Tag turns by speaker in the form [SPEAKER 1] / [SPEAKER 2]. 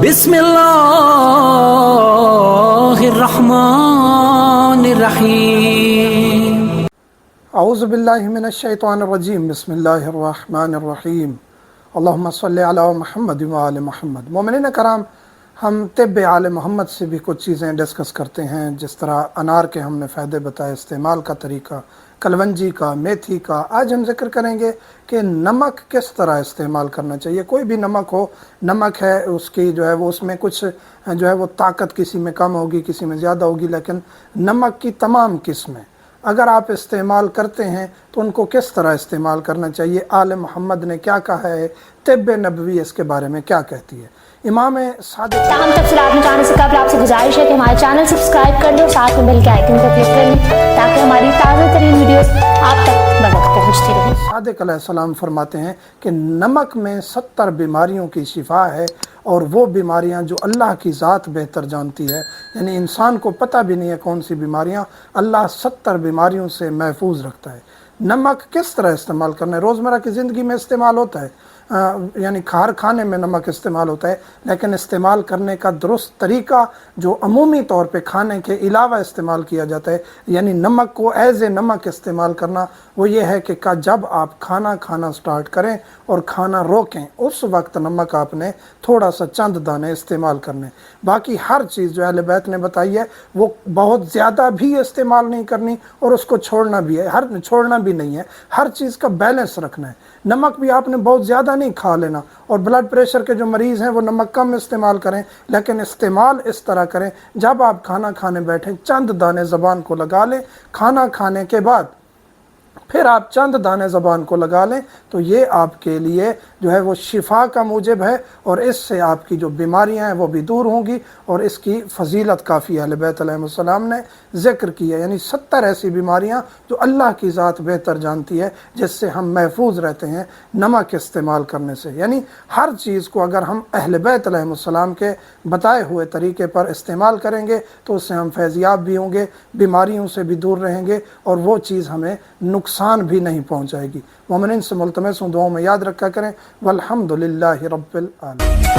[SPEAKER 1] बिस्मिल्लाहिर्रहमानिर्रहीम।
[SPEAKER 2] औज़ु बिल्लाहि मिनश्शैतानिर्रजीम। बिस्मिल्लाहिर्रहमानिर्रहीम। अल्लाहुम्मा सल्लि अला मुहम्मद व आले मुहम्मद। मोमिनीन कराम, हम तिब्ब आले मोहम्मद से भी कुछ चीज़ें डिस्कस करते हैं। जिस तरह अनार के हमने फ़ायदे बताए, इस्तेमाल का तरीका, कलवंजी का, मेथी का। आज हम जिक्र करेंगे कि नमक किस तरह इस्तेमाल करना चाहिए। कोई भी नमक हो, नमक है उसकी जो है वो उसमें कुछ जो है वो ताकत किसी में कम होगी, किसी में ज़्यादा होगी, लेकिन नमक की तमाम किस्में अगर आप इस्तेमाल करते हैं तो उनको किस तरह इस्तेमाल करना चाहिए, आले मोहम्मद ने क्या कहा है, तिब्ब नबवी इसके बारे में क्या कहती है। इमाम सादिक
[SPEAKER 3] तमाम तफसीलात में जाने से कबल आपसे गुजारिश है कि हमारे चैनल सब्सक्राइब कर लें और साथ में बेल के आइकन को क्लिक कर लें ताकि हमारी ताज़ा तरीन वीडियोस आप तक बवक्त पहुंचती रहें।
[SPEAKER 2] सादिक अलैहिस्सलाम फरमाते हैं कि नमक में 70 बीमारियों की शिफा है, और वो बीमारियां जो अल्लाह की ज़ात बेहतर जानती है, यानी इंसान को पता भी नहीं है कौन सी बीमारियां, अल्लाह 70 बीमारियों से महफूज रखता है। नमक किस तरह इस्तेमाल करना है, रोज़मर्रा की ज़िंदगी में इस्तेमाल होता है, यानी हर खाने में नमक इस्तेमाल होता है, लेकिन इस्तेमाल करने का दुरुस्त तरीका जो अमूमी तौर पे खाने के अलावा इस्तेमाल किया जाता है, यानी नमक को एज ए नमक इस्तेमाल करना, वो ये है कि जब आप खाना खाना स्टार्ट करें और खाना रोकें, उस वक्त नमक आपने थोड़ा सा चंद दाने इस्तेमाल करने। बाकी हर चीज़ जो अहले बैत ने बताई है वो बहुत ज़्यादा भी इस्तेमाल नहीं करनी और उसको छोड़ना भी है, छोड़ना भी नहीं है, हर चीज़ का बैलेंस रखना है। नमक भी आपने बहुत ज़्यादा नहीं खा लेना, और ब्लड प्रेशर के जो मरीज़ हैं वो नमक कम इस्तेमाल करें, लेकिन इस्तेमाल इस तरह करें जब आप खाना खाने बैठें चंद दाने ज़बान को लगा लें, खाना खाने के बाद फिर आप चंद दाने ज़बान को लगा लें, तो ये आपके लिए जो है वो शिफा का मूजिब है, और इससे आपकी जो बीमारियां हैं वो भी दूर होंगी, और इसकी फजीलत काफ़ी अहले बैत अलैहिस्सलाम ने ज़िक्र की है। यानी 70 ऐसी बीमारियां जो अल्लाह की ज़ात बेहतर जानती है, जिससे हम महफूज रहते हैं नमक इस्तेमाल करने से। यानी हर चीज़ को अगर हम अहले बैत अलैहिस्सलाम के बताए हुए तरीके पर इस्तेमाल करेंगे तो उससे हम फैज़याब भी होंगे, बीमारियों से भी दूर रहेंगे, और वो चीज़ हमें नुकसान भी नहीं पहुंचाएगी। मोमिनीन से मुल्तमस हूँ दुआओं में याद रखा करें। वल्हम्दुलिल्लाहि रब्बिल आलमीन।